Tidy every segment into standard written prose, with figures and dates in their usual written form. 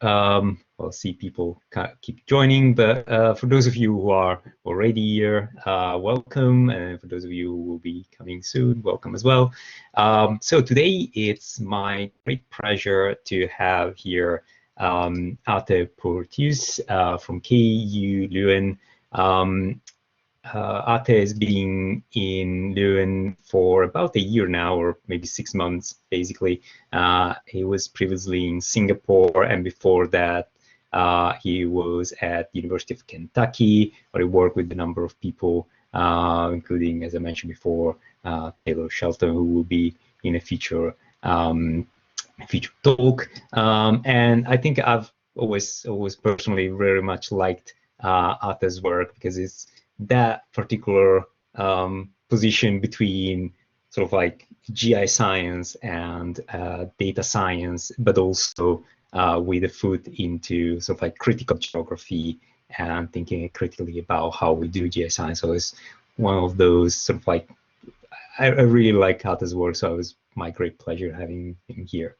I'll see people keep joining, but for those of you who are already here, welcome, and for those of you who will be coming soon, welcome as well. So today it's my great pleasure to have here Poorthuis from KU Leuven. Ate has been in Leuven for about a year now, or maybe 6 months, basically. He was previously in Singapore, and before that, he was at the University of Kentucky, where he worked with a number of people, including, as I mentioned before, Taylor Shelton, who will be in a future talk. And I think I've always personally very much liked Ate's work, because it's that particular position between sort of like GI science and data science, but also with a foot into sort of like critical geography and thinking critically about how we do GI science. So it's one of those sort of like, I really like Ate's work, so it was my great pleasure having him here.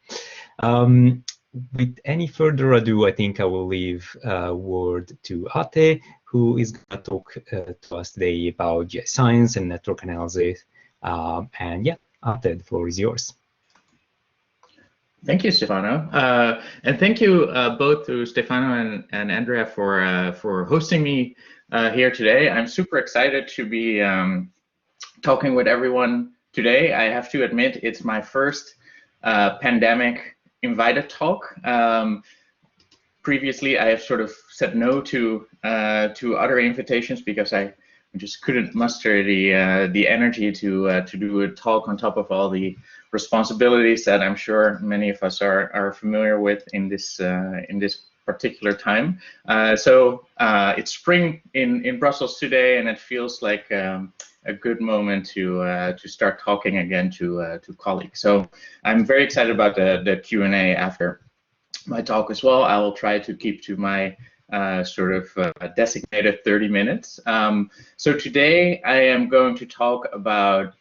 With any further ado, I think I will leave word to Ate, who is going to talk to us today about GI science and network analysis. And yeah, Ate, the floor is yours. Thank you, Stefano, and thank you both to Stefano and Andrea for hosting me here today. I'm super excited to be talking with everyone today. I have to admit, it's my first pandemic invited talk. Previously, I have sort of said no to other invitations because I just couldn't muster the energy to do a talk on top of all the responsibilities that I'm sure many of us are familiar with in this particular time. So it's spring in Brussels today, and it feels like a good moment to start talking again to colleagues. So I'm very excited about the Q&A after my talk as well. I will try to keep to my sort of designated 30 minutes. So today I am going to talk about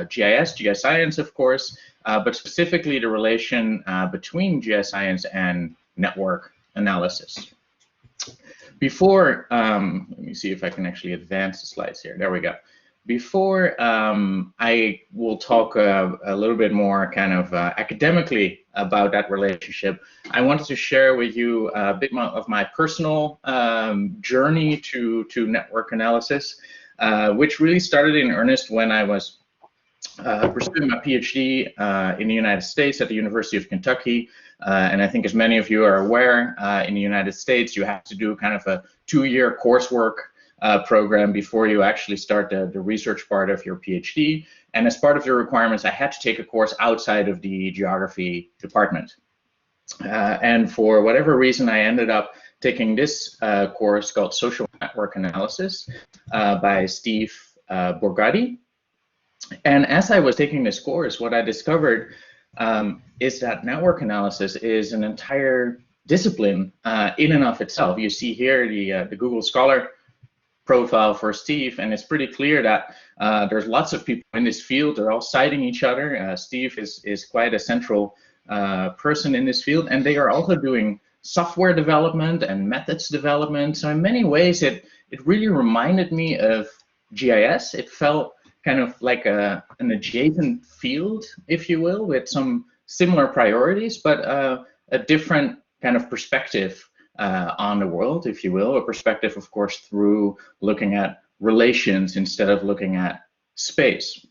GIS, GI science, of course, but specifically the relation between GI science and network analysis. Before, let me see if I can actually advance the slides here. There we go. Before I will talk a little bit more kind of academically about that relationship, I wanted to share with you a bit more of my personal journey to network analysis, which really started in earnest when I was pursuing my PhD in the United States at the University of Kentucky. And I think, as many of you are aware, in the United States, you have to do kind of a 2-year coursework program before you actually start the research part of your PhD. And as part of the requirements, I had to take a course outside of the geography department. And for whatever reason, I ended up taking this course called Social Network Analysis by Steve Borgatti. And as I was taking this course, what I discovered is that network analysis is an entire discipline in and of itself. You see here the Google Scholar profile for Steve, and it's pretty clear that there's lots of people in this field. They're all citing each other. Steve is quite a central person in this field, and they are also doing software development and methods development. So in many ways, it really reminded me of GIS. It felt kind of like an adjacent field, if you will, with some similar priorities, but a different kind of perspective on the world, if you will, a perspective, of course, through looking at relations instead of looking at space.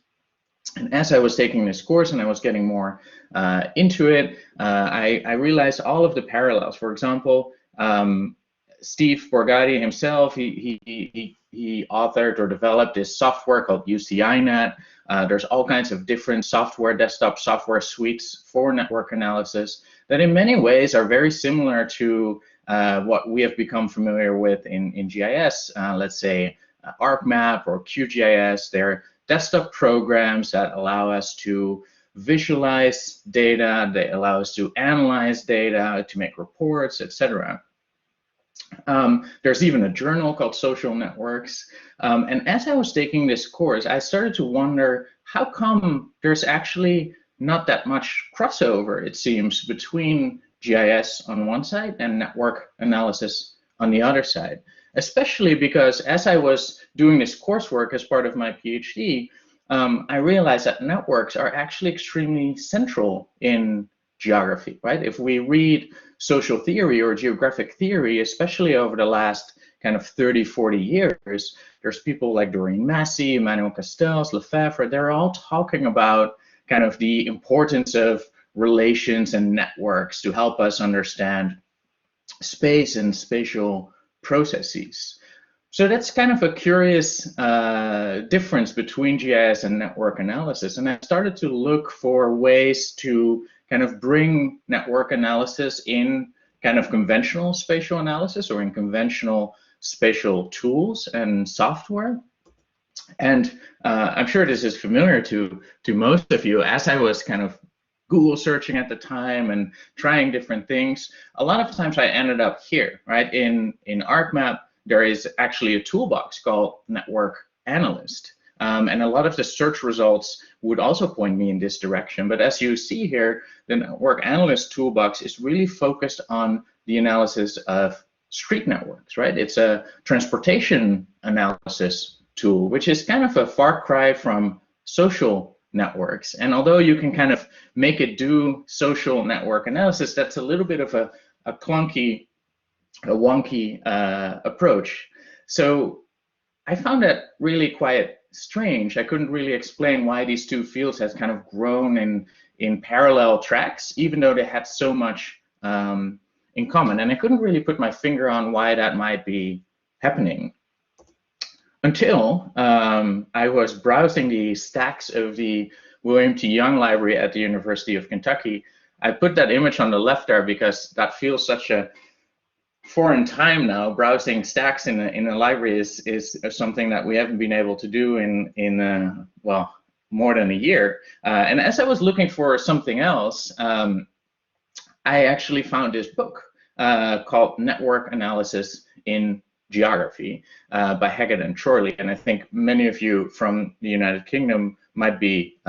And as I was taking this course and I was getting more into it, I realized all of the parallels. For example, Steve Borgatti himself, he authored or developed this software called UCINet. There's all kinds of different software, desktop software suites for network analysis that in many ways are very similar to what we have become familiar with in GIS, let's say ArcMap or QGIS. They're desktop programs that allow us to visualize data, they allow us to analyze data, to make reports, etc. There's even a journal called Social Networks. And as I was taking this course, I started to wonder, how come there's actually not that much crossover, it seems, between GIS on one side and network analysis on the other side. Especially because as I was doing this coursework as part of my PhD, I realized that networks are actually extremely central in geography, right? If we read social theory or geographic theory, especially over the last kind of 30, 40 years, there's people like Doreen Massey, Emmanuel Castells, Lefebvre, they're all talking about kind of the importance of relations and networks to help us understand space and spatial processes. So that's kind of a curious difference between GIS and network analysis. And I started to look for ways to kind of bring network analysis in kind of conventional spatial analysis or in conventional spatial tools and software. And I'm sure this is familiar to most of you. As I was kind of Google searching at the time and trying different things, a lot of times I ended up here, right? In ArcMap, there is actually a toolbox called Network Analyst. And a lot of the search results would also point me in this direction. But as you see here, the Network Analyst toolbox is really focused on the analysis of street networks, right? It's a transportation analysis tool, which is kind of a far cry from social networks. And although you can kind of make it do social network analysis, that's a little bit of a clunky, a wonky approach. So I found that really quite strange. I couldn't really explain why these two fields has kind of grown in parallel tracks, even though they had so much in common. And I couldn't really put my finger on why that might be happening. Until I was browsing the stacks of the William T. Young Library at the University of Kentucky. I put that image on the left there because that feels such a foreign time now. Browsing stacks in a library is something that we haven't been able to do in well, more than a year. And as I was looking for something else, I actually found this book called Network Analysis in Geography by Hagerden and Shoreley. And I think many of you from the United Kingdom might be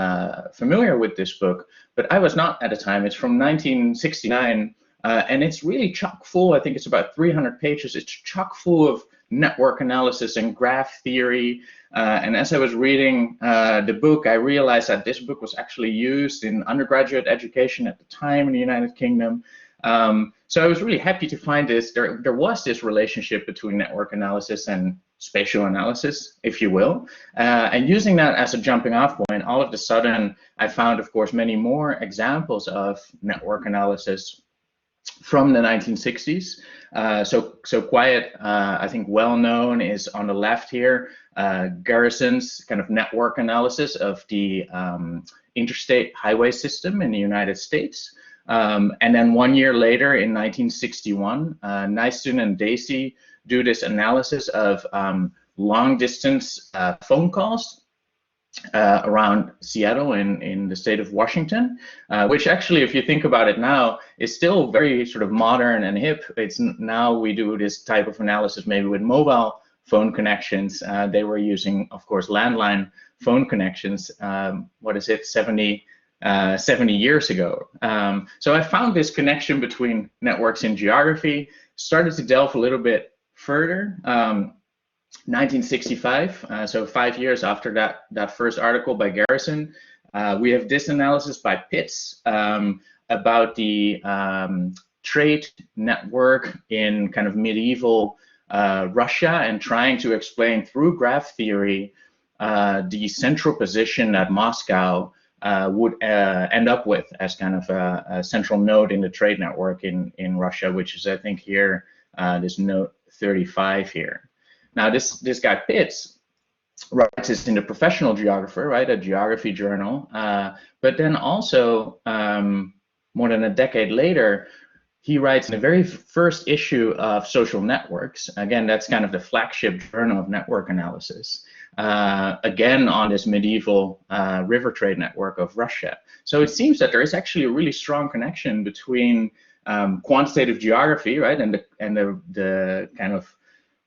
familiar with this book, but I was not at the time. It's from 1969, and it's really chock full. I think it's about 300 pages. It's chock full of network analysis and graph theory. And as I was reading the book, I realized that this book was actually used in undergraduate education at the time in the United Kingdom. So I was really happy to find this. There was this relationship between network analysis and spatial analysis, if you will. And using that as a jumping off point, all of a sudden, I found, of course, many more examples of network analysis from the 1960s. So quite, I think, well known is on the left here, Garrison's kind of network analysis of the interstate highway system in the United States. And then 1 year later, in 1961, Nystuen and Dacey do this analysis of long-distance phone calls around Seattle in the state of Washington, which actually, if you think about it now, is still very sort of modern and hip. It's now we do this type of analysis maybe with mobile phone connections. They were using, of course, landline phone connections. What is it, 70 years ago. So I found this connection between networks and geography, started to delve a little bit further. 1965, so 5 years after that first article by Garrison, we have this analysis by Pitts about the trade network in kind of medieval Russia, and trying to explain through graph theory the central position that Moscow would end up with as kind of a central node in the trade network in Russia, which is, I think, here, this note 35 here. Now, this guy Pitts writes this in the Professional Geographer, right, a geography journal, but then also more than a decade later, he writes in the very first issue of Social Networks. Again, that's kind of the flagship journal of network analysis. Again, on this medieval river trade network of Russia. So it seems that there is actually a really strong connection between quantitative geography, right, and the kind of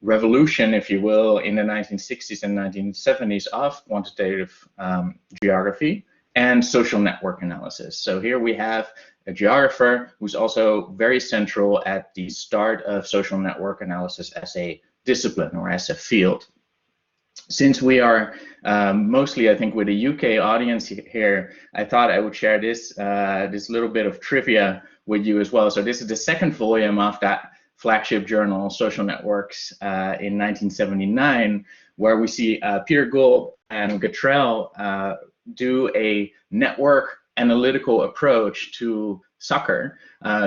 revolution, if you will, in the 1960s and 1970s of quantitative geography, and social network analysis. So here we have a geographer who's also very central at the start of social network analysis as a discipline or as a field. Since we are mostly, I think, with a UK audience here, I thought I would share this this little bit of trivia with you as well. So this is the second volume of that flagship journal, Social Networks, in 1979, where we see Peter Gould and Gatrell do a network analytical approach to soccer.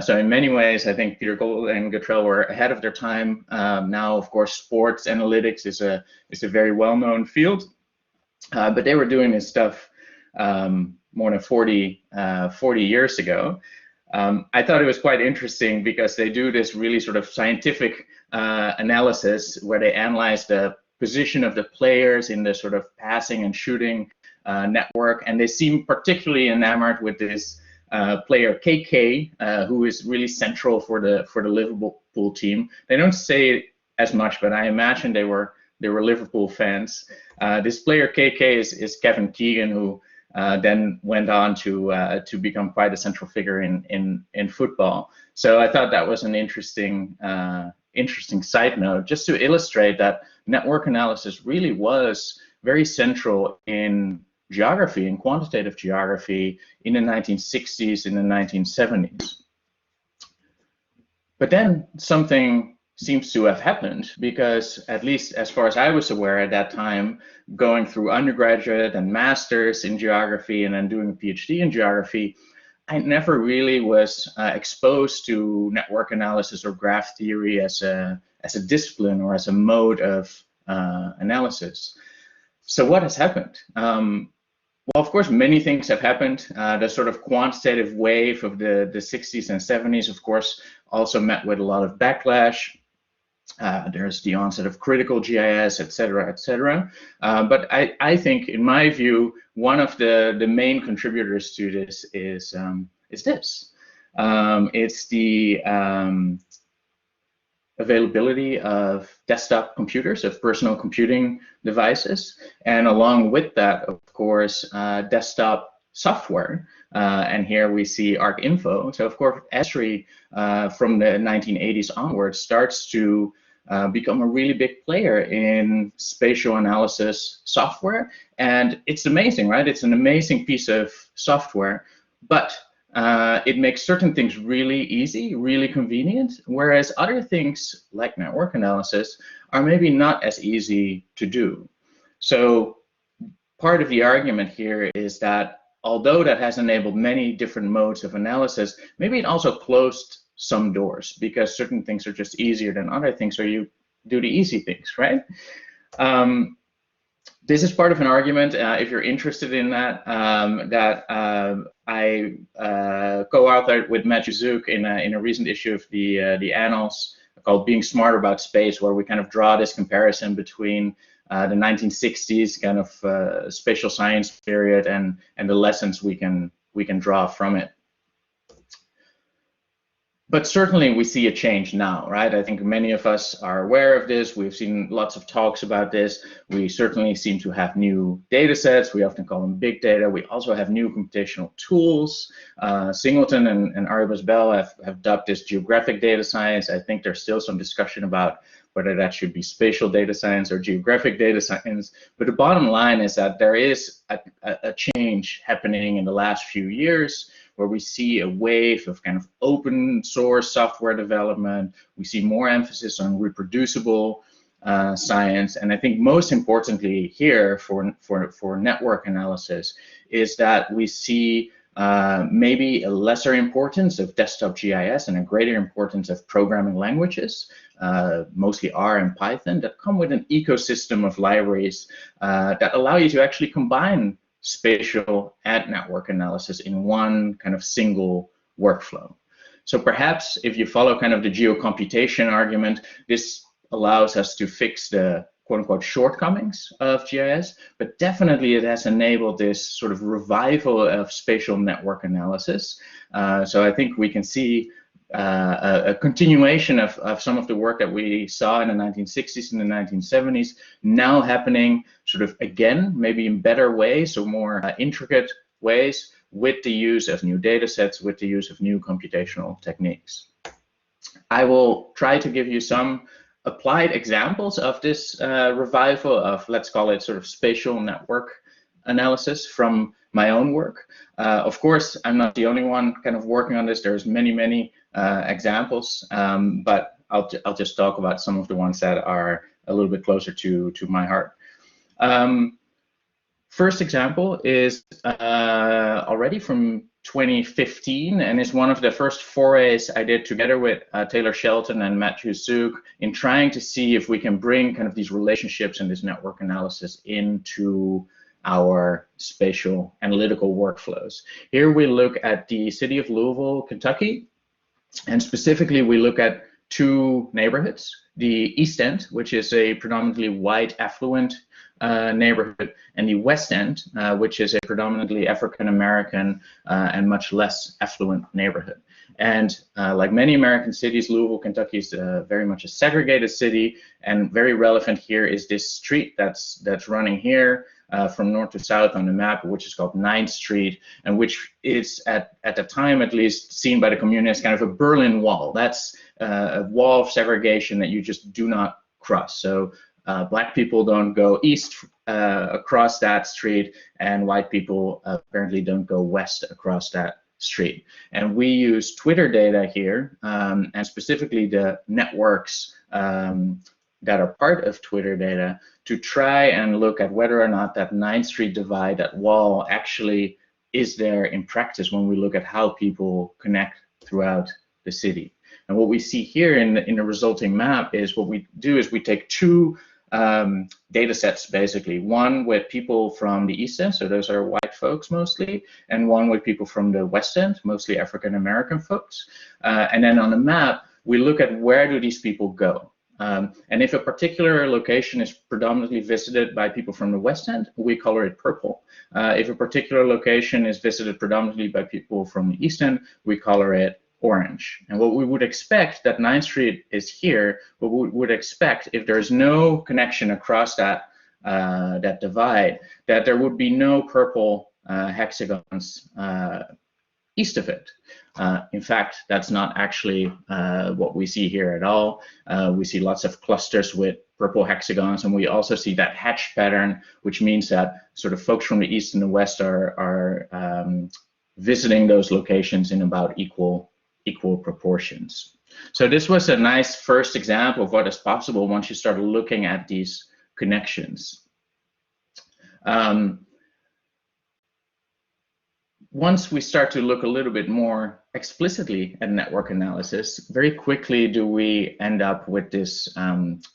So in many ways, I think Peter Gould and Gatrell were ahead of their time. Now, of course, sports analytics is a very well-known field, but they were doing this stuff more than 40 years ago. I thought it was quite interesting because they do this really sort of scientific analysis where they analyze the position of the players in the sort of passing and shooting network, and they seem particularly enamored with this player KK, who is really central for the Liverpool team. They don't say it as much, but I imagine they were Liverpool fans. This player KK is Kevin Keegan, who then went on to become quite a central figure in football. So I thought that was an interesting side note, just to illustrate that network analysis really was very central in geography and quantitative geography in the 1960s, in the 1970s. But then something seems to have happened, because at least as far as I was aware at that time, going through undergraduate and masters in geography and then doing a PhD in geography, I never really was exposed to network analysis or graph theory as a discipline or as a mode of analysis. So what has happened? Well, of course, many things have happened. The sort of quantitative wave of the 60s and 70s, of course, also met with a lot of backlash. There's the onset of critical GIS, et cetera, et cetera. But I think, in my view, one of the main contributors to this is this. It's the availability of desktop computers, of personal computing devices, and along with that, of course, desktop software. And here we see ArcInfo. So of course, Esri from the 1980s onwards starts to become a really big player in spatial analysis software. And it's amazing, right? It's an amazing piece of software, but it makes certain things really easy, really convenient, whereas other things like network analysis are maybe not as easy to do. So part of the argument here is that although that has enabled many different modes of analysis, maybe it also closed some doors, because certain things are just easier than other things, so you do the easy things, right? This is part of an argument, if you're interested in that, I co-authored with Matthew Zook in a recent issue of the Annals called "Being Smart About Space," where we kind of draw this comparison between the 1960s kind of spatial science period and the lessons we can draw from it. But certainly we see a change now, right? I think many of us are aware of this. We've seen lots of talks about this. We certainly seem to have new data sets. We often call them big data. We also have new computational tools. Singleton and Aribas Bell have dubbed this geographic data science. I think there's still some discussion about whether that should be spatial data science or geographic data science. But the bottom line is that there is a change happening in the last few years, where we see a wave of kind of open source software development. We see more emphasis on reproducible science. And I think most importantly here for network analysis is that we see maybe a lesser importance of desktop GIS and a greater importance of programming languages, mostly R and Python, that come with an ecosystem of libraries that allow you to actually combine spatial and network analysis in one kind of single workflow. So perhaps if you follow kind of the geocomputation argument, this allows us to fix the quote-unquote shortcomings of GIS, but definitely it has enabled this sort of revival of spatial network analysis. So I think we can see a continuation of some of the work that we saw in the 1960s and the 1970s now happening sort of again, maybe in better ways, so more intricate ways with the use of new data sets, with the use of new computational techniques. I will try to give you some applied examples of this revival of, let's call it, sort of spatial network analysis from my own work. Of course, I'm not the only one kind of working on this. There's many examples, but I'll just talk about some of the ones that are a little bit closer to my heart. First example is already from 2015, and it's one of the first forays I did together with Taylor Shelton and Matthew Zook in trying to see if we can bring kind of these relationships and this network analysis into our spatial analytical workflows. Here we look at the city of Louisville, Kentucky, and specifically we look at two neighborhoods, the East End, which is a predominantly white, affluent neighborhood, and the West End, which is a predominantly African-American and much less affluent neighborhood. And like many American cities, Louisville, Kentucky is very much a segregated city, and very relevant here is this street that's running here from north to south on the map, which is called 9th Street, and which is at the time at least seen by the community as kind of a Berlin Wall. That's a wall of segregation that you just do not cross. So black people don't go east across that street, and white people apparently don't go west across that street. And we use Twitter data here, and specifically the networks that are part of Twitter data, to try and look at whether or not that 9th Street divide, that wall, actually is there in practice when we look at how people connect throughout the city. And what we see here in the resulting map is what we do is we take two data sets, basically, one with people from the East End, so those are white folks mostly, and one with people from the West End, mostly African American folks. And then on the map, we look at where do these people go. And if a particular location is predominantly visited by people from the West End, we color it purple. If a particular location is visited predominantly by people from the East End, we color it orange. And what we would expect, that 9th Street is here, what we would expect if there's no connection across that that divide, that there would be no purple hexagons east of it. In fact, that's not actually what we see here at all. We see lots of clusters with purple hexagons, and we also see that hatch pattern, which means that sort of folks from the east and the west are visiting those locations in about equal proportions. So this was a nice first example of what is possible once you start looking at these connections. Once we start to look a little bit more explicitly at network analysis, very quickly do we end up with this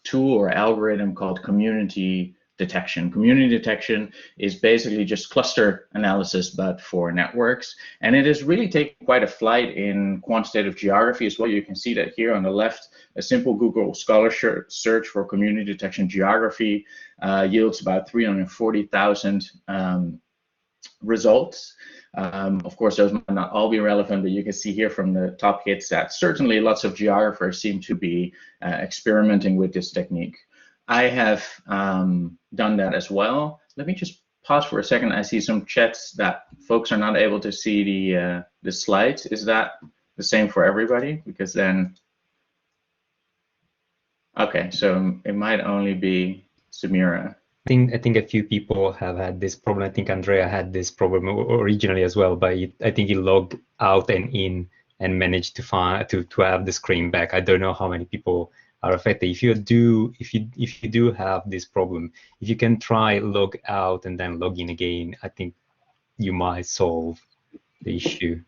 tool or algorithm called community detection. Community detection is basically just cluster analysis, but for networks. And it has really taken quite a flight in quantitative geography as well. You can see that here on the left, a simple Google Scholar search for community detection geography yields about 340,000 results. Of course, those might not all be relevant, but you can see here from the top hits that certainly lots of geographers seem to be experimenting with this technique. I have done that as well. Let me just pause for a second. I see some chats that folks are not able to see the slides. Is that the same for everybody? Because then, okay, so it might only be Samira. I think a few people have had this problem. I think Andrea had this problem originally as well, but I think he logged out and in and managed to have the screen back. I don't know how many people are affected. If you do have this problem, if you can try log out and then log in again, I think you might solve the issue.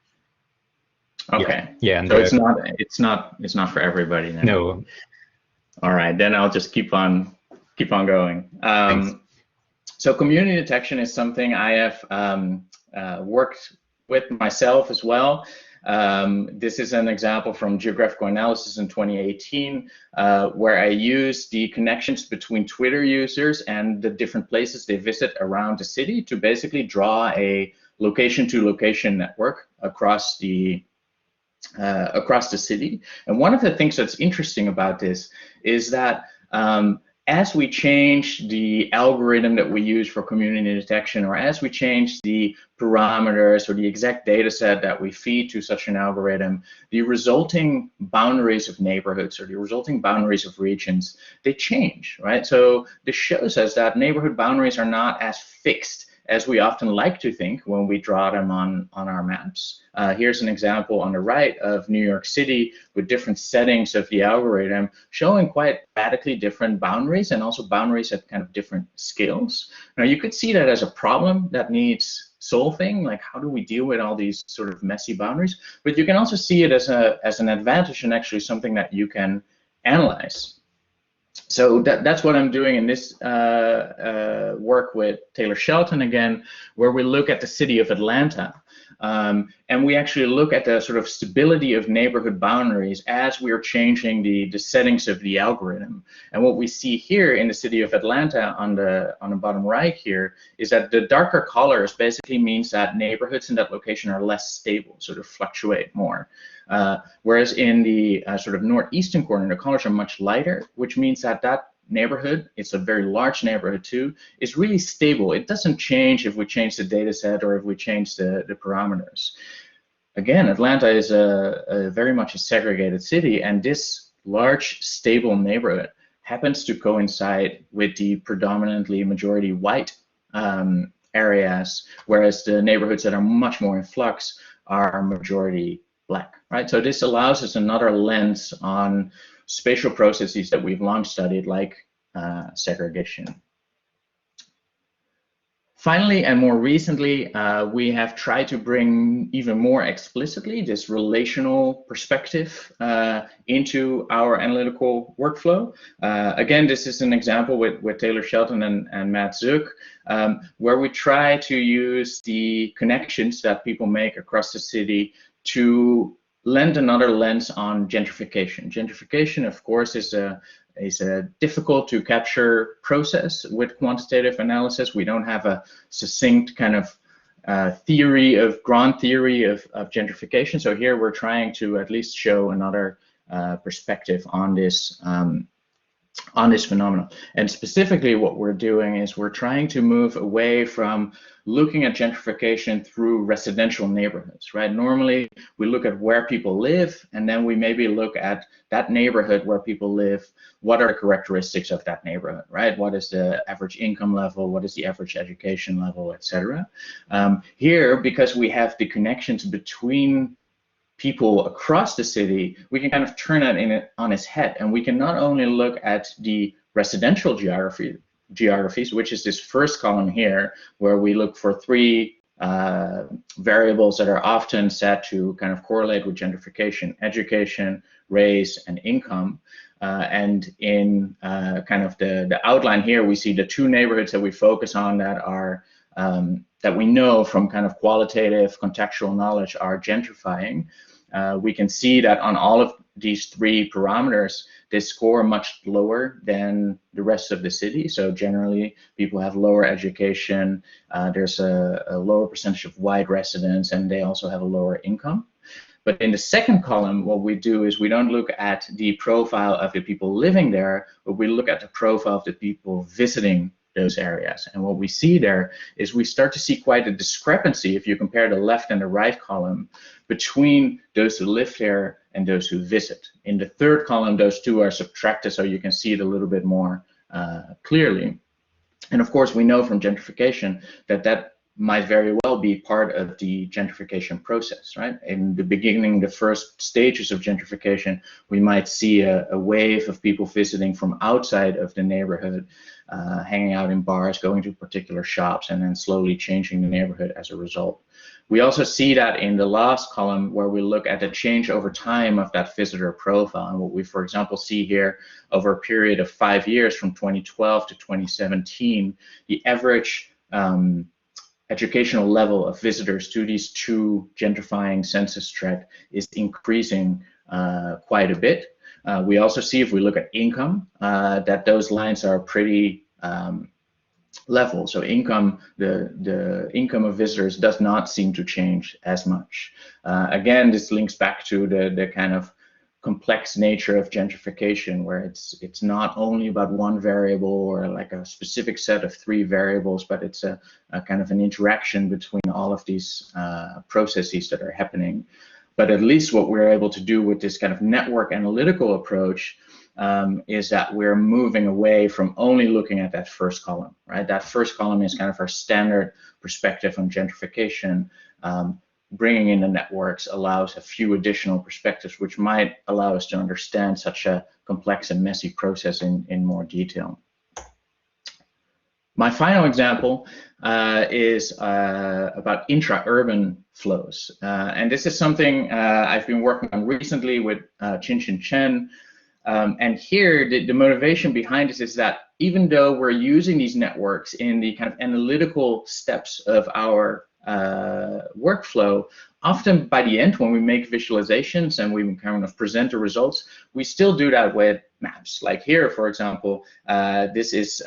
Okay. Yeah. So it's not for everybody then. No. All right, then I'll just keep on going. So community detection is something I have worked with myself as well. This is an example from geographical analysis in 2018, where I used the connections between Twitter users and the different places they visit around the city to basically draw a location-to-location network across the city. And one of the things that's interesting about this is that as we change the algorithm that we use for community detection, or as we change the parameters or the exact data set that we feed to such an algorithm, the resulting boundaries of neighborhoods or the resulting boundaries of regions, they change, right? So this shows us that neighborhood boundaries are not as fixed as we often like to think when we draw them on our maps. Here's an example on the right of New York City with different settings of the algorithm showing quite radically different boundaries and also boundaries at kind of different scales. Now you could see that as a problem that needs solving, like how do we deal with all these sort of messy boundaries? But you can also see it as an advantage and actually something that you can analyze. So that's what I'm doing in this work with Taylor Shelton again, where we look at the city of Atlanta. And we actually look at the sort of stability of neighborhood boundaries as we are changing the settings of the algorithm. And what we see here in the city of Atlanta on the bottom right here is that the darker colors basically means that neighborhoods in that location are less stable, sort of fluctuate more. Whereas in the sort of northeastern corner, the colors are much lighter, which means that that neighborhood, it's a very large neighborhood too, is really stable. It doesn't change if we change the data set or if we change the parameters. Again, Atlanta is a very much a segregated city, and this large stable neighborhood happens to coincide with the predominantly majority white areas, whereas the neighborhoods that are much more in flux are majority black, right? So this allows us another lens on spatial processes that we've long studied, like segregation. Finally, and more recently, we have tried to bring even more explicitly this relational perspective into our analytical workflow. Again, this is an example with Taylor Shelton and Matt Zook, where we try to use the connections that people make across the city to lend another lens on gentrification. Gentrification, of course, is a difficult to capture process with quantitative analysis. We don't have a succinct kind of ground theory of gentrification. So here we're trying to at least show another perspective on this phenomenon. And specifically what we're doing is we're trying to move away from looking at gentrification through residential neighborhoods, right? Normally we look at where people live, and then we maybe look at that neighborhood where people live, what are the characteristics of that neighborhood, right? What is the average income level? What is the average education level, etc. Here, because we have the connections between people across the city, we can kind of turn that on its head, and we can not only look at the residential geographies, which is this first column here, where we look for three variables that are often set to kind of correlate with gentrification: education, race, and income. And in kind of the outline here, we see the two neighborhoods that we focus on that are that we know from kind of qualitative contextual knowledge are gentrifying. We can see that on all of these three parameters, they score much lower than the rest of the city. So generally, people have lower education, there's a lower percentage of white residents, and they also have a lower income. But in the second column, what we do is we don't look at the profile of the people living there, but we look at the profile of the people visiting those areas. And what we see there is we start to see quite a discrepancy if you compare the left and the right column between those who live there and those who visit. In the third column, those two are subtracted so you can see it a little bit more clearly. And of course, we know from gentrification that might very well be part of the gentrification process, right? In the beginning, the first stages of gentrification, we might see a wave of people visiting from outside of the neighborhood, hanging out in bars, going to particular shops, and then slowly changing the neighborhood as a result. We also see that in the last column, where we look at the change over time of that visitor profile. And what we, for example, see here over a period of 5 years, from 2012 to 2017, the average educational level of visitors to these two gentrifying census tracts is increasing quite a bit. We also see, if we look at income, that those lines are pretty level. So income, the income of visitors does not seem to change as much. Again, this links back to the kind of complex nature of gentrification, where it's not only about one variable or like a specific set of 3 variables, but it's a kind of an interaction between all of these processes that are happening. But at least what we're able to do with this kind of network analytical approach is that we're moving away from only looking at that first column, right? That first column is kind of our standard perspective on gentrification. Bringing in the networks allows a few additional perspectives, which might allow us to understand such a complex and messy process in more detail. My final example is about intra-urban flows. And this is something I've been working on recently with Chin Chen. And here, the motivation behind this is that even though we're using these networks in the kind of analytical steps of our workflow, often by the end, when we make visualizations and we kind of present the results, we still do that with maps. Like here, for example, this is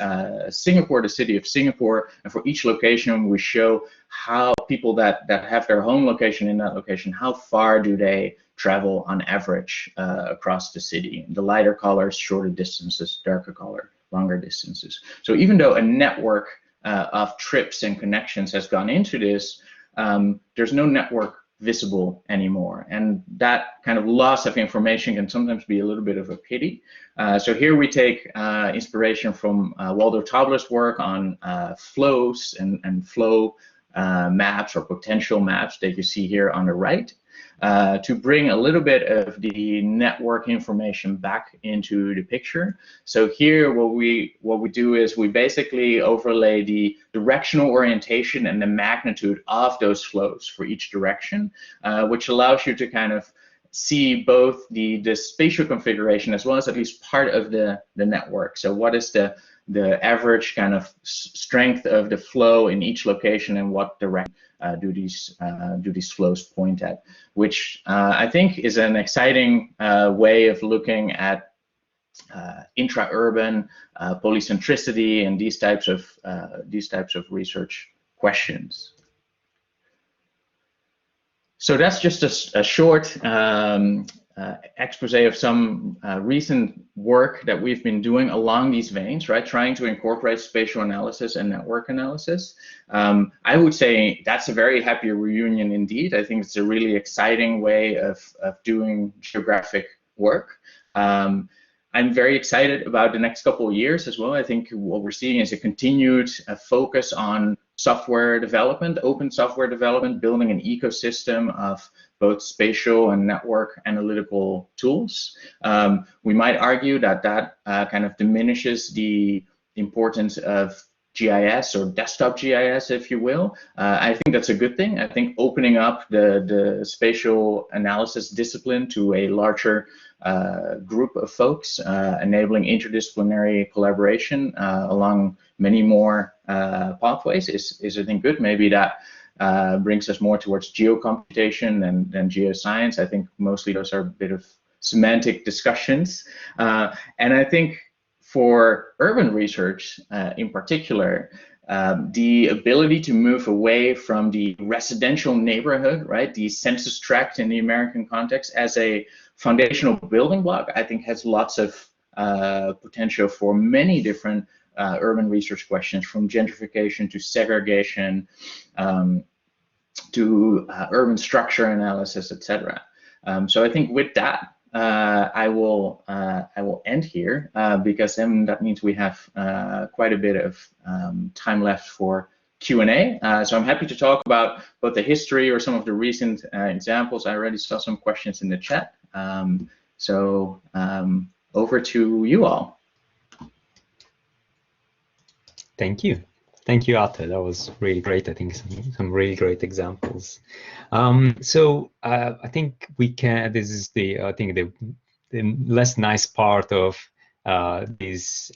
Singapore, the city of Singapore, and for each location, we show how people that have their home location in that location, how far do they travel on average across the city. The lighter colors, shorter distances, darker color, longer distances. So even though a network of trips and connections has gone into this, there's no network visible anymore, and that kind of loss of information can sometimes be a little bit of a pity. So here we take inspiration from Waldo Tobler's work on flows and flow maps or potential maps that you see here on the right, to bring a little bit of the network information back into the picture. So here what we do is we basically overlay the directional orientation and the magnitude of those flows for each direction, which allows you to kind of see both the spatial configuration as well as at least part of the network. So what is the average kind of strength of the flow in each location, and what direction do these flows point at, which I think is an exciting way of looking at intra-urban polycentricity and these types of research questions. So that's just a short expose of some recent work that we've been doing along these veins, right? Trying to incorporate spatial analysis and network analysis. I would say that's a very happy reunion indeed. I think it's a really exciting way of doing geographic work. I'm very excited about the next couple of years as well. I think what we're seeing is a continued focus on software development, open software development, building an ecosystem of both spatial and network analytical tools. We might argue that kind of diminishes the importance of GIS or desktop GIS, if you will. I think that's a good thing. I think opening up the spatial analysis discipline to a larger group of folks, enabling interdisciplinary collaboration along many more pathways is I think good. Maybe that brings us more towards geocomputation than geoscience. I think mostly those are a bit of semantic discussions. And I think for urban research in particular, the ability to move away from the residential neighborhood, right, the census tract in the American context, as a foundational building block, I think has lots of potential for many different urban research questions, from gentrification to segregation to urban structure analysis, etc. So I think with that, I will end here because then that means we have quite a bit of time left for Q&A. So I'm happy to talk about both the history or some of the recent examples. I already saw some questions in the chat. So over to you all. Thank you. Thank you, Arthur. That was really great. I think some really great examples. So I think we can. This is the less nice part of these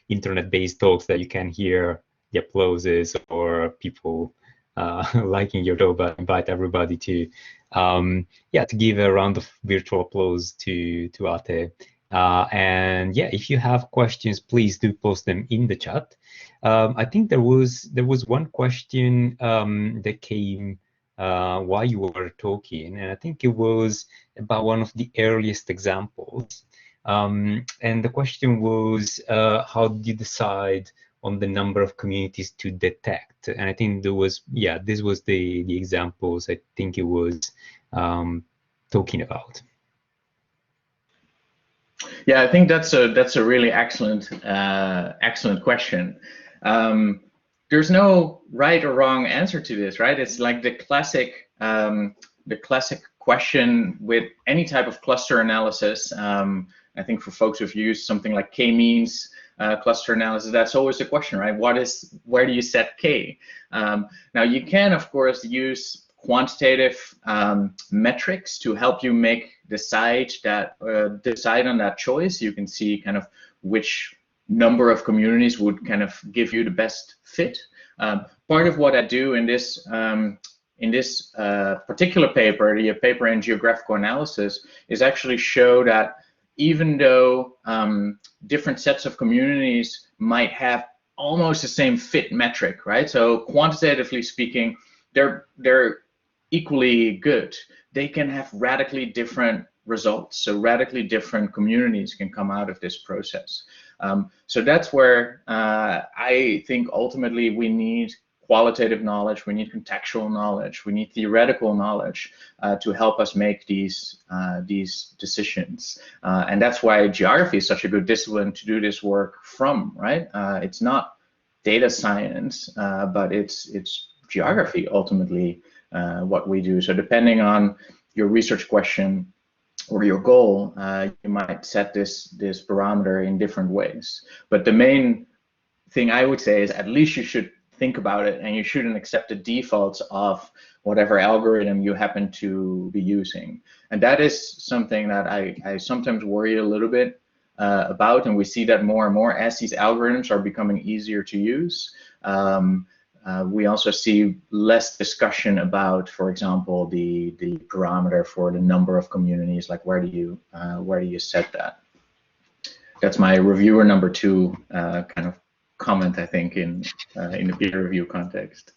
internet-based talks, that you can hear the applauses or people liking your talk. But invite everybody to to give a round of virtual applause to Arthur. And yeah, if you have questions, please do post them in the chat. I think there was one question that came while you were talking, and I think it was about one of the earliest examples. And the question was, how did you decide on the number of communities to detect? And I think there was, yeah, this was the examples I think it was talking about. Yeah, I think that's a really excellent question. There's no right or wrong answer to this, right? It's like the classic question with any type of cluster analysis. I think for folks who've used something like k-means cluster analysis, that's always the question, right? Where do you set k? Now you can, of course, use quantitative metrics to help you decide on that choice. You can see kind of which number of communities would kind of give you the best fit. Part of what I do in this particular paper, the paper in geographical analysis, is actually show that even though different sets of communities might have almost the same fit metric, right? So quantitatively speaking, they're equally good. They can have radically different results. So radically different communities can come out of this process. So that's where I think ultimately we need qualitative knowledge, we need contextual knowledge, we need theoretical knowledge to help us make these decisions. And that's why geography is such a good discipline to do this work from, right? It's not data science, but it's geography ultimately what we do. So depending on your research question or your goal, you might set this parameter in different ways. But the main thing I would say is at least you should think about it, and you shouldn't accept the defaults of whatever algorithm you happen to be using. And that is something that I sometimes worry a little bit about, and we see that more and more as these algorithms are becoming easier to use. We also see less discussion about, for example, the parameter for the number of communities. Like where do you set that? That's my reviewer number 2 kind of comment, I think, in the peer review context.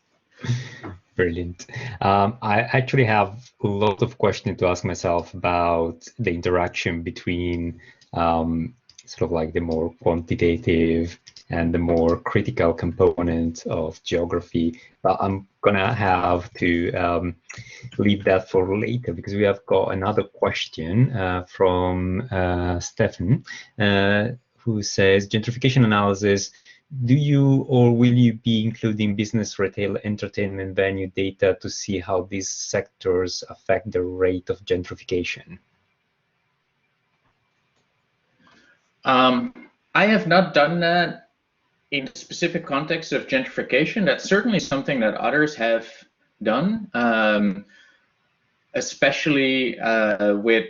Brilliant. I actually have a lot of questions to ask myself about the interaction between sort of like the more quantitative and the more critical component of geography, but I'm gonna have to leave that for later because we have got another question from Stefan, who says, gentrification analysis, do you or will you be including business, retail, entertainment venue data to see how these sectors affect the rate of gentrification? I have not done that in the specific context of gentrification. That's certainly something that others have done, especially with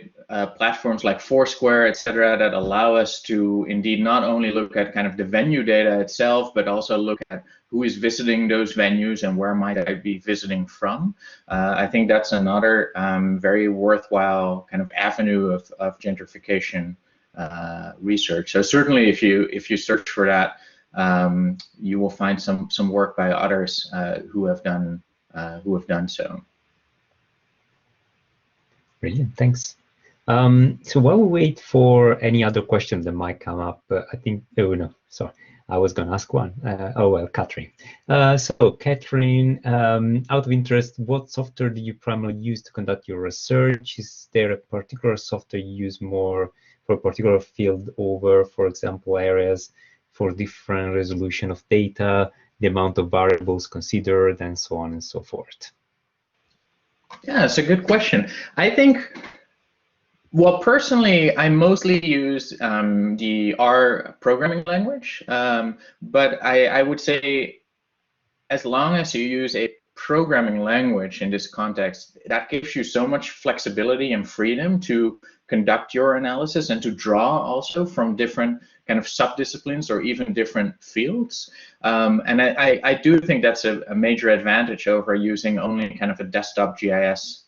platforms like Foursquare, etc., that allow us to indeed not only look at kind of the venue data itself, but also look at who is visiting those venues and where might I be visiting from. I think that's another very worthwhile kind of avenue of gentrification research. So certainly, if you search for that, you will find some work by others who have done so. Brilliant, thanks. So while we wait for any other questions that might come up, I think, oh no, sorry, I was going to ask one. Oh well, Catherine. So Catherine, out of interest, what software do you primarily use to conduct your research? Is there a particular software you use more for a particular field over, for example, areas for different resolution of data, the amount of variables considered, and so on and so forth? Yeah, it's a good question. I think, well, personally, I mostly use the R programming language, but I would say as long as you use a programming language in this context, that gives you so much flexibility and freedom to conduct your analysis and to draw also from different kind of subdisciplines or even different fields. And I do think that's a major advantage over using only kind of a desktop GIS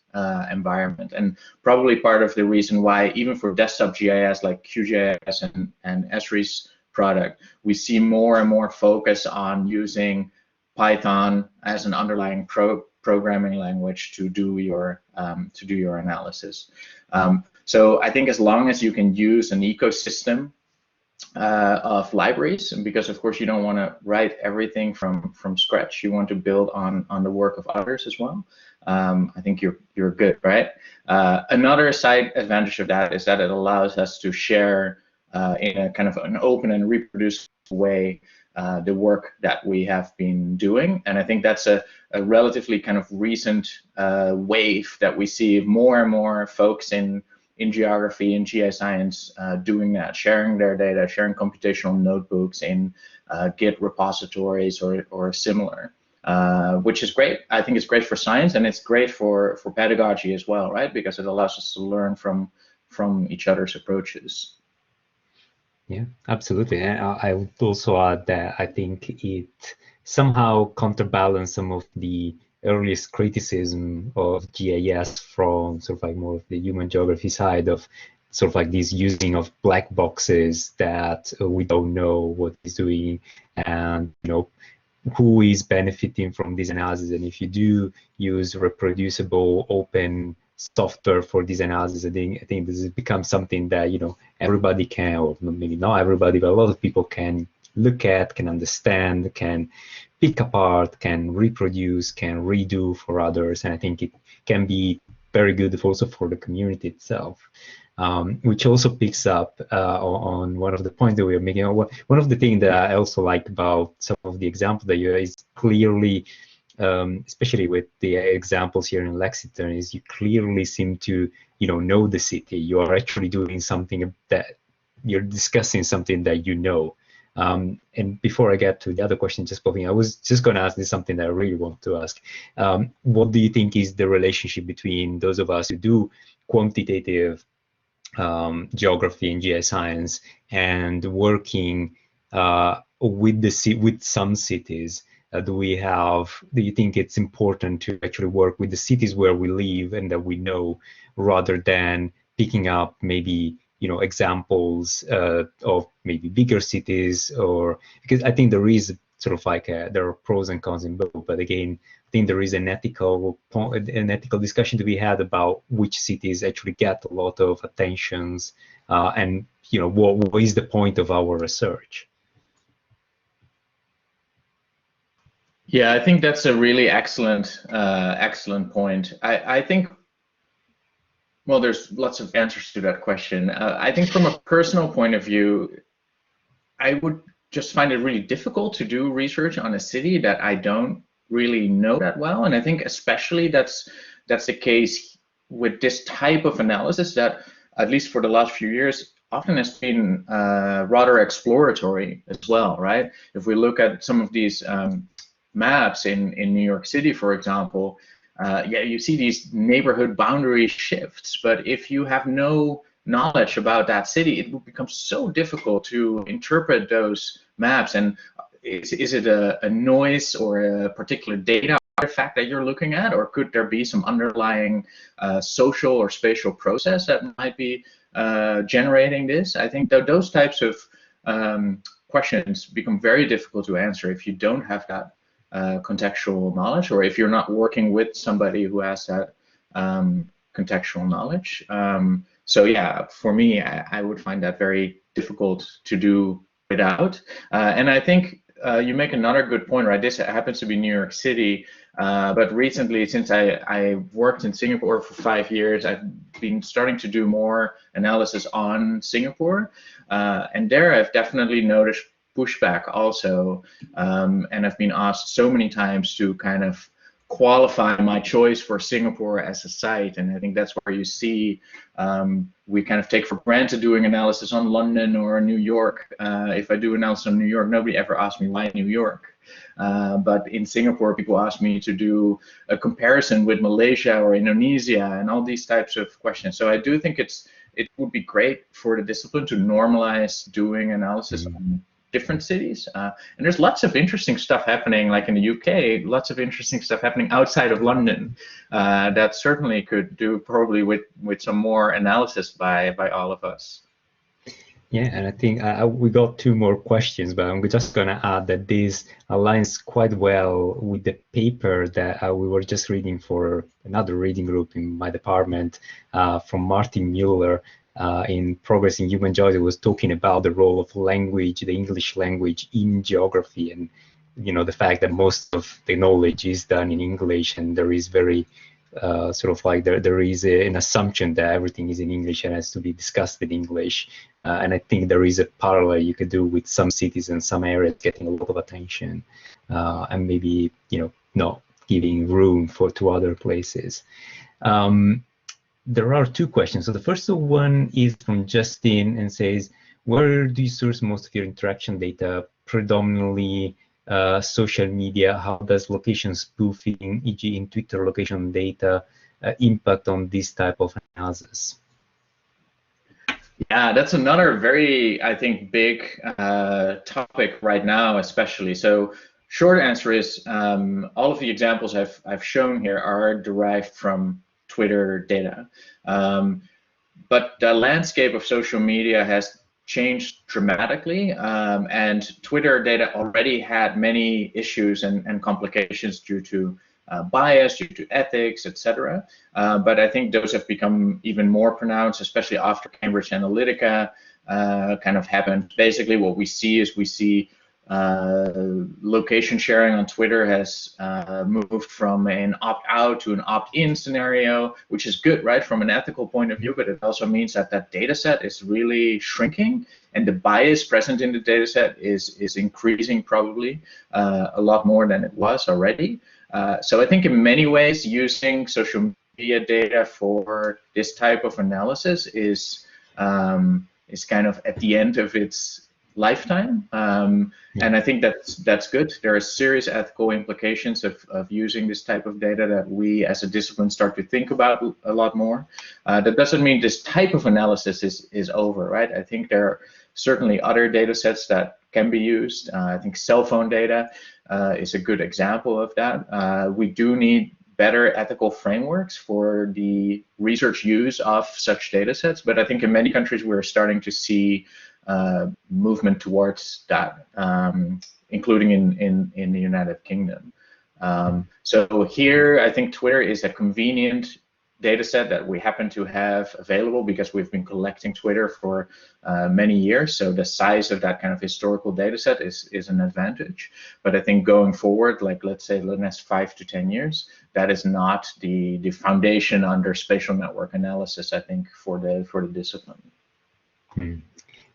environment, and probably part of the reason why even for desktop GIS like QGIS and Esri's product, we see more and more focus on using Python as an underlying programming language to do your analysis. So I think as long as you can use an ecosystem of libraries, and because of course you don't want to write everything from scratch, you want to build on the work of others as well. I think you're good, right? Another side advantage of that is that it allows us to share in a kind of an open and reproducible way the work that we have been doing, and I think that's a relatively kind of recent wave that we see more and more folks in geography and GIScience doing that, sharing their data, sharing computational notebooks in Git repositories or similar, which is great. I think it's great for science, and it's great for pedagogy as well, right? Because it allows us to learn from each other's approaches. Yeah, absolutely. And I would also add that I think it somehow counterbalances some of the earliest criticism of GIS from sort of like more of the human geography side of sort of like this using of black boxes that we don't know what is doing, and who is benefiting from this analysis. And if you do use reproducible open software for this analysis, I think this has become something that everybody can, or maybe not everybody, but a lot of people can look at, can understand, can pick apart, can reproduce, can redo for others, and I think it can be very good also for the community itself. Which also picks up on one of the points that we are making. One of the things that I also like about some of the examples that you is clearly, especially with the examples here in Lexington, is you clearly seem to know the city. You are actually doing something that you're discussing something that you know. And before I get to the other question just popping, I was just going to ask this something that I really want to ask. What do you think is the relationship between those of us who do quantitative geography and GIScience and working with some cities? Do you think it's important to actually work with the cities where we live and that we know, rather than picking up maybe examples of maybe bigger cities? Or because I think there is sort of like there are pros and cons in both, but again, I think there is an ethical discussion to be had about which cities actually get a lot of attentions, and what is the point of our research. Yeah, I think that's a really excellent point. I think, well, there's lots of answers to that question. I think from a personal point of view, I would just find it really difficult to do research on a city that I don't really know that well. And I think especially that's the case with this type of analysis that, at least for the last few years, often has been rather exploratory as well, right? If we look at some of these maps in New York City, for example, yeah, you see these neighborhood boundary shifts, but if you have no knowledge about that city, it will become so difficult to interpret those maps. And is it a noise or a particular data artifact that you're looking at, or could there be some underlying social or spatial process that might be generating this? I think that those types of questions become very difficult to answer if you don't have that contextual knowledge, or if you're not working with somebody who has that contextual knowledge. So yeah, for me, I would find that very difficult to do without. And I think you make another good point, right? This happens to be New York City, but recently, since I worked in Singapore for 5 years, I've been starting to do more analysis on Singapore, and there I've definitely noticed pushback also, and I've been asked so many times to kind of qualify my choice for Singapore as a site. And I think that's where you see we kind of take for granted doing analysis on London or New York. If I do analysis on New York, nobody ever asks me why New York. But in Singapore, people ask me to do a comparison with Malaysia or Indonesia and all these types of questions. So I do think it would be great for the discipline to normalize doing analysis on different cities, and there's lots of interesting stuff happening, like in the UK, lots of interesting stuff happening outside of London that certainly could do probably with some more analysis by all of us. Yeah, and I think we got two more questions, but I'm just going to add that this aligns quite well with the paper that we were just reading for another reading group in my department from Martin Mueller in Progress in Human Geography. Was talking about the role of language, the English language in geography, and the fact that most of the knowledge is done in English, and there is very sort of like there is an assumption that everything is in English and has to be discussed in English. And I think there is a parallel you could do with some cities and some areas getting a lot of attention, and maybe not giving room to other places. There are two questions. So the first one is from Justin and says, where do you source most of your interaction data? Predominantly social media. How does location spoofing, e.g. in Twitter location data, impact on this type of analysis? Yeah, that's another very, I think, big topic right now, especially. So short answer is all of the examples I've shown here are derived from Twitter data. But the landscape of social media has changed dramatically, and Twitter data already had many issues and complications due to bias, due to ethics, etc. But I think those have become even more pronounced, especially after Cambridge Analytica kind of happened. Basically, what we see is location sharing on Twitter has moved from an opt-out to an opt-in scenario, which is good, right, from an ethical point of view, but it also means that that data set is really shrinking, and the bias present in the data set is increasing probably a lot more than it was already. So I think in many ways using social media data for this type of analysis is kind of at the end of its lifetime, and I think that's good. There are serious ethical implications of using this type of data that we as a discipline start to think about a lot more. That doesn't mean this type of analysis is over, right? I think there are certainly other data sets that can be used. I think cell phone data is a good example of that. We do need better ethical frameworks for the research use of such data sets, but I think in many countries we're starting to see movement towards that, including in the United Kingdom. So here, I think Twitter is a convenient data set that we happen to have available because we've been collecting Twitter for many years. So the size of that kind of historical data set is an advantage. But I think going forward, like let's say the next 5 to 10 years, that is not the foundation under spatial network analysis, I think, for the discipline.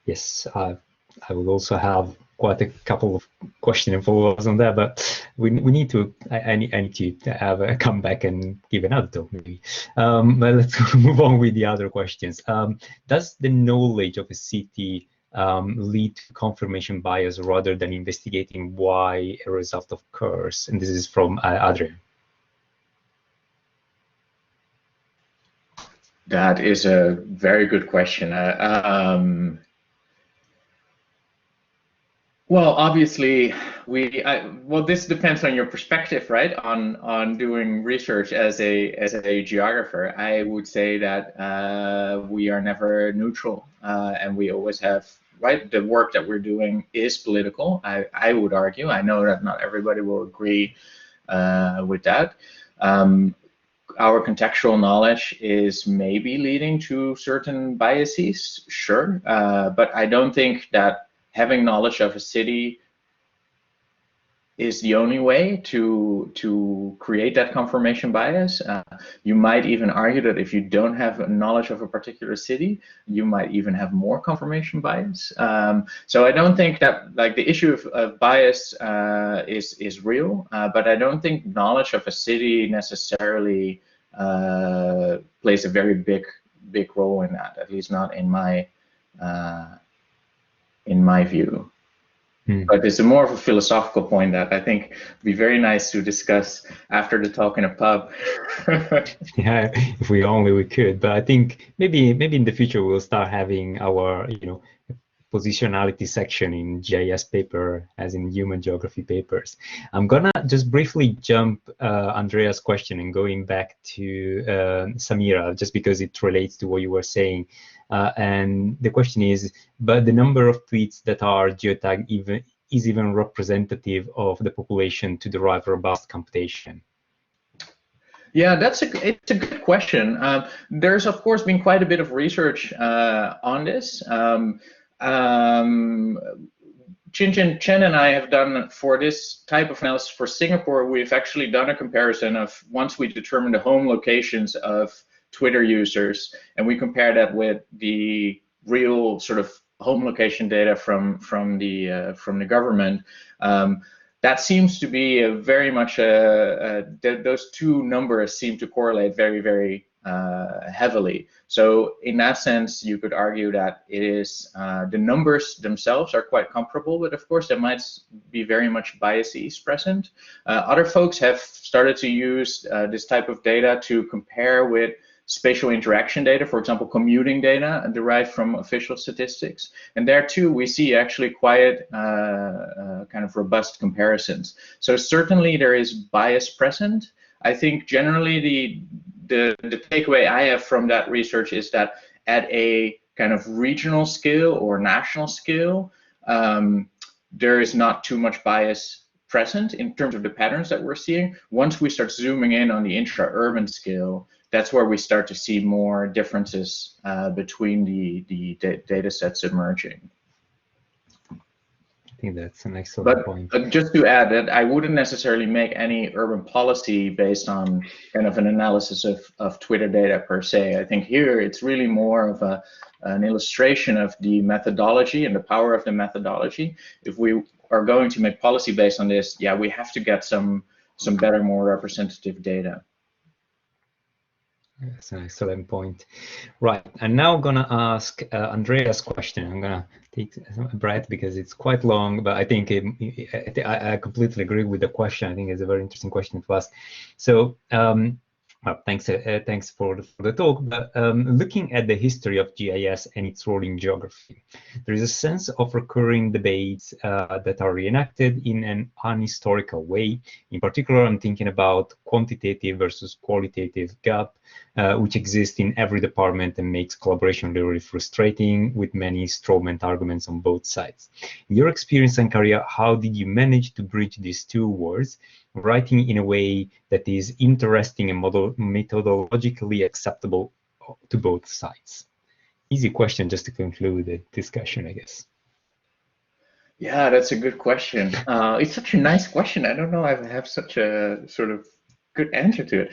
Yes, I will also have quite a couple of questions and follow-ups on that, but we need to. I need to have a come back and give another talk maybe. But let's move on with the other questions. Does the knowledge of a city lead to confirmation bias rather than investigating why a result occurs? And this is from Adrian. That is a very good question. Well, obviously, well, this depends on your perspective, right? On doing research as a geographer. I would say that we are never neutral, and we always have, right? The work that we're doing is political. I would argue. I know that not everybody will agree with that. Our contextual knowledge is maybe leading to certain biases, sure, but I don't think that having knowledge of a city is the only way to create that confirmation bias. You might even argue that if you don't have knowledge of a particular city, you might even have more confirmation bias. So I don't think that, like, the issue of bias is real, but I don't think knowledge of a city necessarily plays a very big role in that, at least not in my view. But it's more of a philosophical point that I think would be very nice to discuss after the talk in a pub. Yeah, if we could. But I think maybe in the future we'll start having our positionality section in GIS paper as in human geography papers. I'm gonna just briefly jump Andrea's question and going back to Samira, just because it relates to what you were saying. And the question is, but the number of tweets that are geotagged is even representative of the population to derive robust computation? Yeah, it's a good question. There's of course been quite a bit of research on this. Chen and I have done, for this type of analysis for Singapore, we've actually done a comparison of, once we determine the home locations of Twitter users, and we compare that with the real sort of home location data from the government. That seems to be very much those two numbers seem to correlate very, very heavily. So in that sense, you could argue that it is the numbers themselves are quite comparable, but of course there might be very much biases present. Other folks have started to use this type of data to compare with spatial interaction data, for example, commuting data derived from official statistics. And there too, we see actually quite kind of robust comparisons. So certainly there is bias present. I think generally the takeaway I have from that research is that at a kind of regional scale or national scale, there is not too much bias present in terms of the patterns that we're seeing. Once we start zooming in on the intra-urban scale, that's where we start to see more differences between the data sets emerging. I think that's an excellent point. But just to add that I wouldn't necessarily make any urban policy based on kind of an analysis of Twitter data per se. I think here it's really more of an illustration of the methodology and the power of the methodology. If we are going to make policy based on this, yeah, we have to get some better, more representative data. That's an excellent point. Right, and now I'm gonna ask Andrea's question. I'm gonna take a breath because it's quite long, but I think I completely agree with the question. I think it's a very interesting question to ask. So, well, thanks for the talk. But looking at the history of GIS and its role in geography, there is a sense of recurring debates that are reenacted in an unhistorical way. In particular, I'm thinking about quantitative versus qualitative gap, which exists in every department and makes collaboration really frustrating, with many strawman arguments on both sides. In your experience and career, how did you manage to bridge these two worlds, writing in a way that is interesting and methodologically acceptable to both sides? Easy question just to conclude the discussion, I guess. Yeah, that's a good question. It's such a nice question. I don't know if I have such a sort of good answer to it.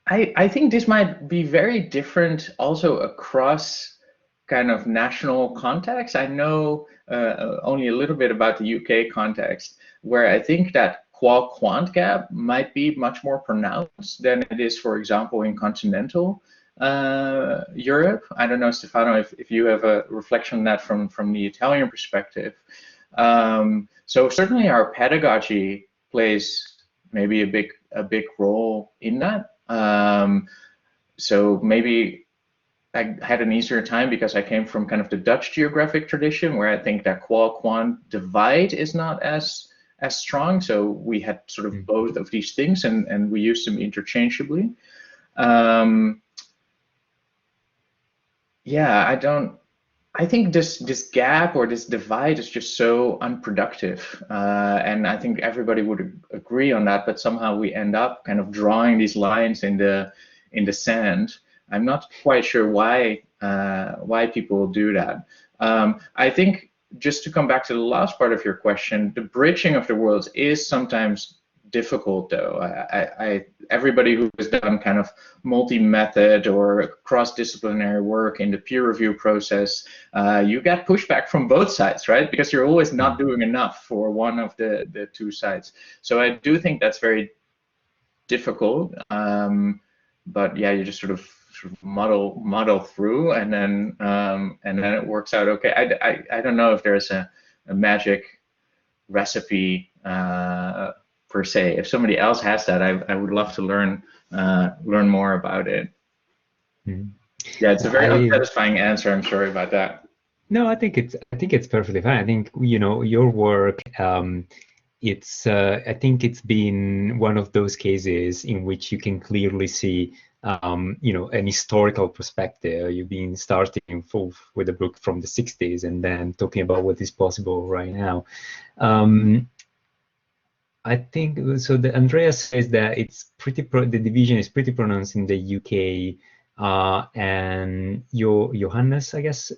I think this might be very different also across kind of national context. I know only a little bit about the UK context, where I think that qual-quant gap might be much more pronounced than it is, for example, in continental Europe. I don't know, Stefano, if you have a reflection on that from the Italian perspective. So certainly our pedagogy plays maybe a big role in that. So maybe I had an easier time because I came from kind of the Dutch geographic tradition, where I think that qual-quant divide is not as strong. So we had sort of both of these things, and we used them interchangeably. Yeah, I think this gap or this divide is just so unproductive, and I think everybody would agree on that. But somehow we end up kind of drawing these lines in the sand. I'm not quite sure why people do that. I think, just to come back to the last part of your question, the bridging of the worlds is sometimes difficult, though. Everybody who has done kind of multi-method or cross-disciplinary work in the peer review process, you get pushback from both sides, right? Because you're always not doing enough for one of the two sides. So I do think that's very difficult. But yeah, you just sort of muddle through, and then it works out okay. I don't know if there's a magic recipe per se. If somebody else has that, I would love to learn more about it. Yeah, it's a very unsatisfying answer. I'm sorry about that. No, I think it's perfectly fine. I think, you know, your work, I think it's been one of those cases in which you can clearly see you know, an historical perspective. You've been starting with a book from the 60s and then talking about what is possible right now. I think so. Andreas says that it's pretty the division is pretty pronounced in the UK, and Johannes, I guess,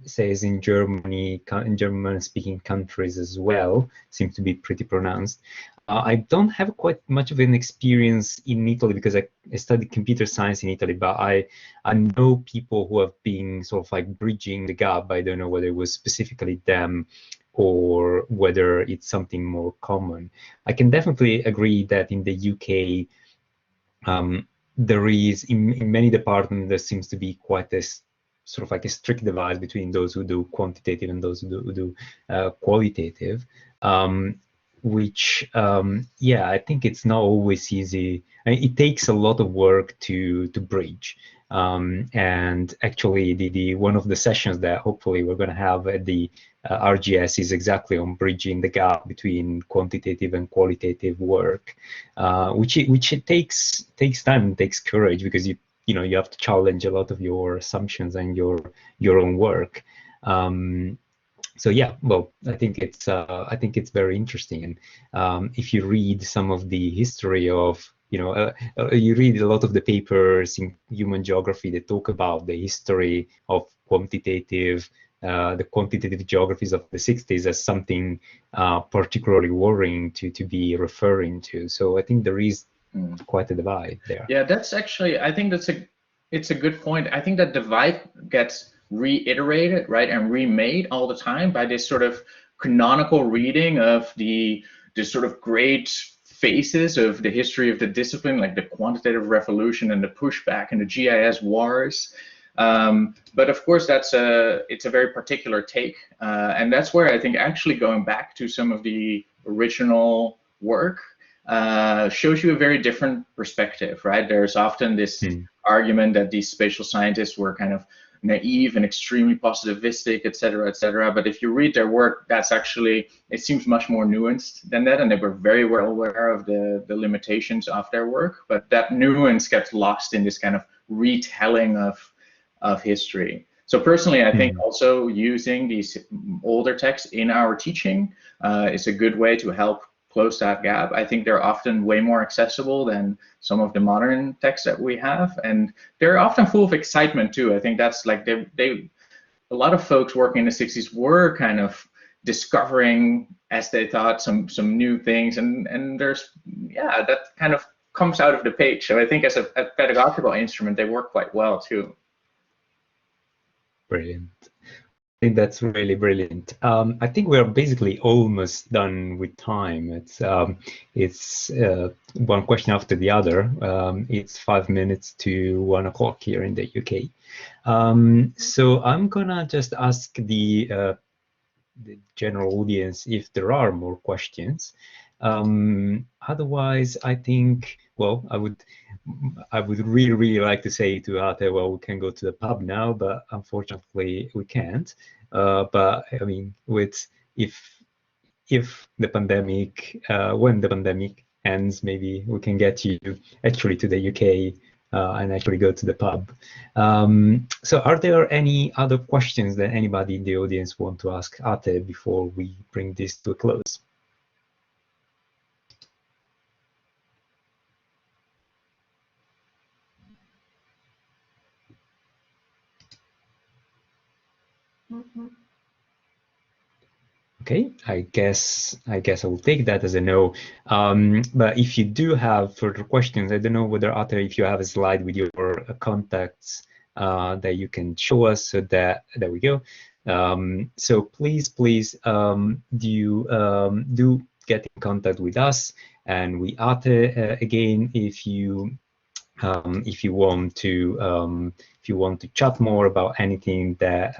says in Germany, in German-speaking countries as well, seems to be pretty pronounced. I don't have quite much of an experience in Italy because I studied computer science in Italy, but I know people who have been sort of like bridging the gap. I don't know whether it was specifically them or whether it's something more common. I can definitely agree that in the UK, there is, in many departments, there seems to be quite a sort of like a strict divide between those who do quantitative and those who do qualitative, which, yeah, I think it's not always easy. I mean, it takes a lot of work to bridge. And actually, the one of the sessions that hopefully we're going to have at the RGS is exactly on bridging the gap between quantitative and qualitative work, which it takes time and takes courage, because you know you have to challenge a lot of your assumptions and your own work. So yeah, well, I think it's very interesting, and if you read some of the history of, you know, you read a lot of the papers in human geography that talk about the history of quantitative, the quantitative geographies of the 60s as something particularly worrying to be referring to. So I think there is quite a divide there. Yeah, that's actually, I think it's a good point. I think that divide gets reiterated, right, and remade all the time by this sort of canonical reading of the sort of great phases of the history of the discipline, like the quantitative revolution and the pushback and the GIS wars. But of course, it's a very particular take, and that's where I think actually going back to some of the original work shows you a very different perspective, right? There's often this argument that these spatial scientists were kind of naive and extremely positivistic, et cetera, but if you read their work, that's actually, it seems much more nuanced than that, and they were very well aware of the limitations of their work, but that nuance gets lost in this kind of retelling of history. So personally, I think also using these older texts in our teaching is a good way to help close that gap. I think they're often way more accessible than some of the modern texts that we have, and they're often full of excitement too. I think that's like a lot of folks working in the 60s were kind of discovering, as they thought, some new things, and there's, yeah, that kind of comes out of the page. So I think as a pedagogical instrument, they work quite well too. Brilliant. I think that's really brilliant. I think we're basically almost done with time. It's one question after the other. It's 5 minutes to 1 o'clock here in the UK. So I'm gonna just ask the general audience if there are more questions. Otherwise, I think, well, I would really like to say to Ate, well, we can go to the pub now, but unfortunately we can't. But I mean, if the pandemic, when the pandemic ends, maybe we can get you actually to the UK and actually go to the pub. So are there any other questions that anybody in the audience want to ask Ate before we bring this to a close? Okay, I guess I will take that as a no. But if you do have further questions, I don't know whether Ate, if you have a slide with your contacts that you can show us, so that there we go. So please do get in contact with us and with Ate again if you want to chat more about anything that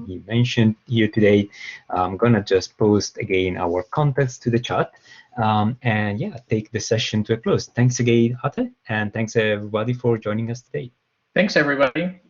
you mentioned here today. I'm gonna just post again our contacts to the chat, and yeah, take the session to a close. Thanks again, Ate, and thanks everybody for joining us today. Thanks everybody.